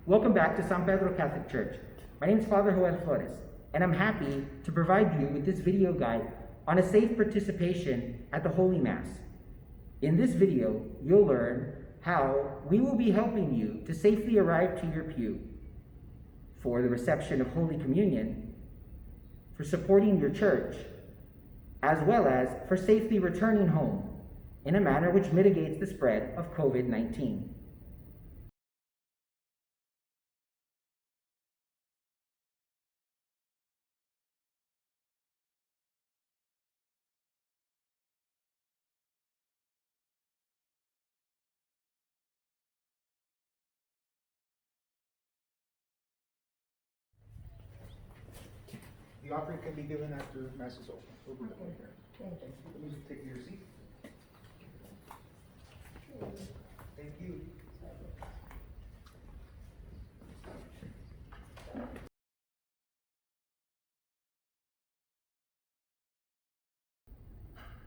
Welcome back to San Pedro Catholic Church. My name is Father Joel Flores, and I'm happy to provide you with this video guide on a safe participation at the Holy Mass. In this video, you'll learn how we will be helping you to safely arrive to your pew, for the reception of Holy Communion, for supporting your church, as well as for safely returning home in a manner which mitigates the spread of COVID-19. The offering can be given after Mass is over. We'll be done here. Thank you. Let me just take your seat. Thank you.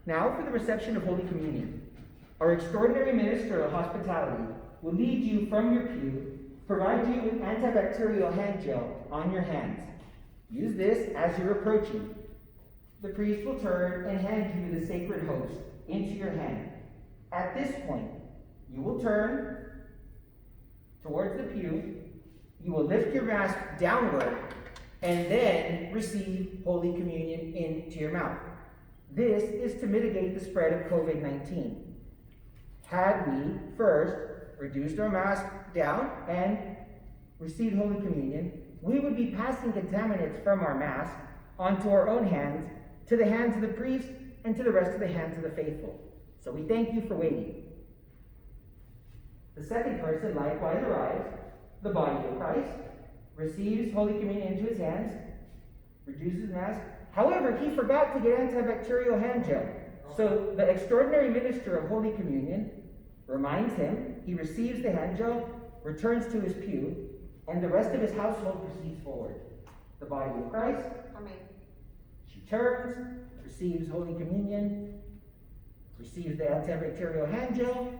Now for the reception of Holy Communion. Our extraordinary minister of hospitality will lead you from your pew, provide you with antibacterial hand gel on your hands. Use this as you're approaching. The priest will turn and hand you the sacred host into your hand. At this point, you will turn towards the pew, you will lift your mask downward, and then receive Holy Communion into your mouth. This is to mitigate the spread of COVID-19. Had we first reduced our mask down and received Holy Communion, we would be passing contaminants from our mask onto our own hands, to the hands of the priest, and to the rest of the hands of the faithful. So we thank you for waiting. The second person likewise arrives, the body of Christ, receives Holy Communion into his hands, reduces his mask. However, he forgot to get antibacterial hand gel. So the extraordinary minister of Holy Communion reminds him, he receives the hand gel, returns to his pew, and the rest of his household proceeds forward. The body of Christ. Amen. She turns, receives Holy Communion, receives the antibacterial hand gel,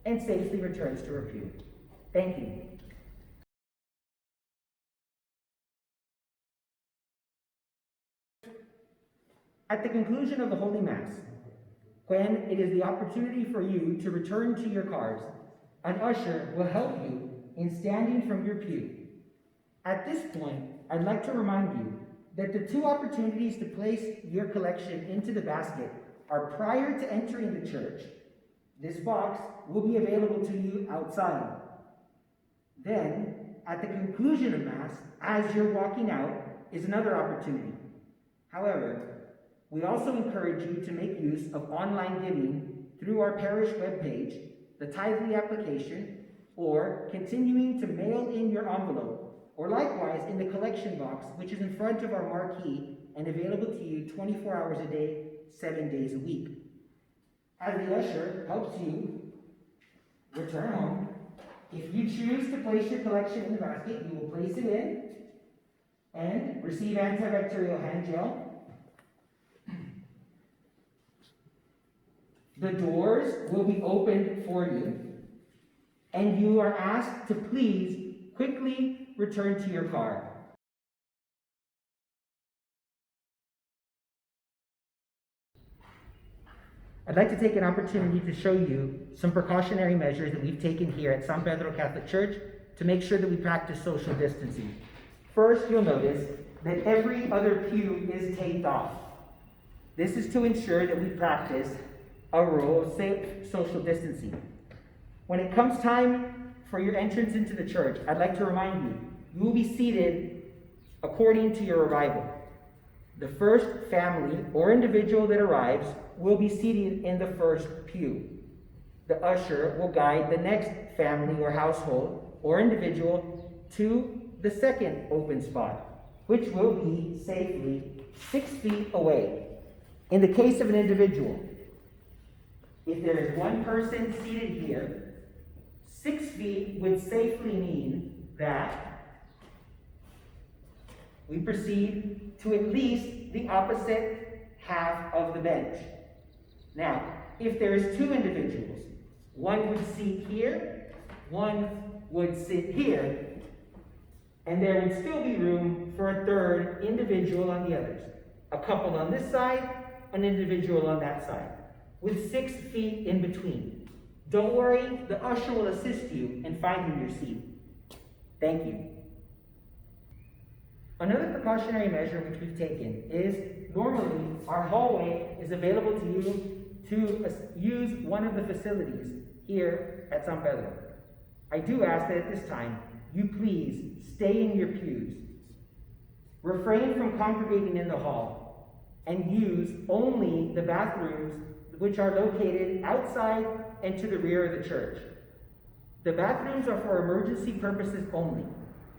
and safely returns to her pew. Thank you. At the conclusion of the Holy Mass, when it is the opportunity for you to return to your cars, an usher will help you in standing from your pew. At this point, I'd like to remind you that the two opportunities to place your collection into the basket are prior to entering the church. This box will be available to you outside. Then, at the conclusion of Mass, as you're walking out, is another opportunity. However, we also encourage you to make use of online giving through our parish webpage, the Tithely application, or continuing to mail in your envelope, or likewise in the collection box, which is in front of our marquee and available to you 24 hours a day, 7 days a week. As the usher helps you return home, if you choose to place your collection in the basket, you will place it in and receive antibacterial hand gel. The doors will be opened for you, and you are asked to please quickly return to your car. I'd like to take an opportunity to show you some precautionary measures that we've taken here at San Pedro Catholic Church to make sure that we practice social distancing. First, you'll notice that every other pew is taped off. This is to ensure that we practice a rule of safe social distancing. When it comes time for your entrance into the church, I'd like to remind you, you will be seated according to your arrival. The first family or individual that arrives will be seated in the first pew. The usher will guide the next family or household or individual to the second open spot, which will be safely 6 feet away. In the case of an individual, if there is one person seated here, 6 feet would safely mean that we proceed to at least the opposite half of the bench. Now, if there's two individuals, one would sit here, one would sit here, And there would still be room for a third individual on the others. A couple on this side, an individual on that side, with 6 feet in between. Don't worry, the usher will assist you in finding your seat. Thank you. Another precautionary measure which we've taken is normally our hallway is available to you to use one of the facilities here at San Pedro. I do ask that at this time, you please stay in your pews. Refrain from congregating in the hall and use only the bathrooms which are located outside and to the rear of the church. The bathrooms are for emergency purposes only.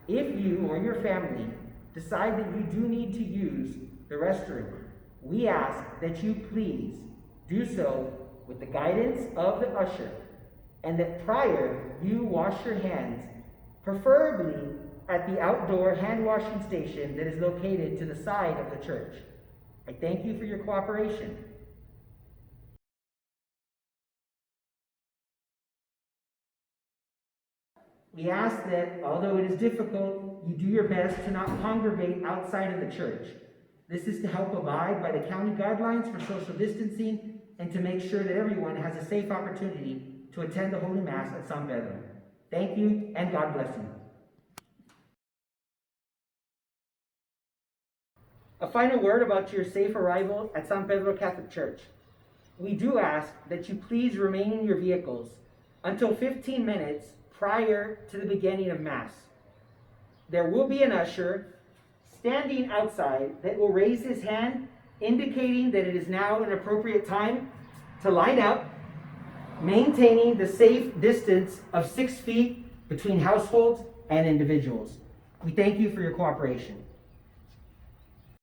If you or your family decide that you do need to use the restroom, we ask that you please do so with the guidance of the usher, and that prior you wash your hands, preferably at the outdoor hand washing station that is located to the side of the church. I thank you for your cooperation. We ask that, although it is difficult, you do your best to not congregate outside of the church. This is to help abide by the county guidelines for social distancing and to make sure that everyone has a safe opportunity to attend the Holy Mass at San Pedro. Thank you, and God bless you. A final word about your safe arrival at San Pedro Catholic Church. We do ask that you please remain in your vehicles until 15 minutes prior to the beginning of Mass. There will be an usher standing outside that will raise his hand, indicating that it is now an appropriate time to line up, maintaining the safe distance of 6 feet between households and individuals. We thank you for your cooperation.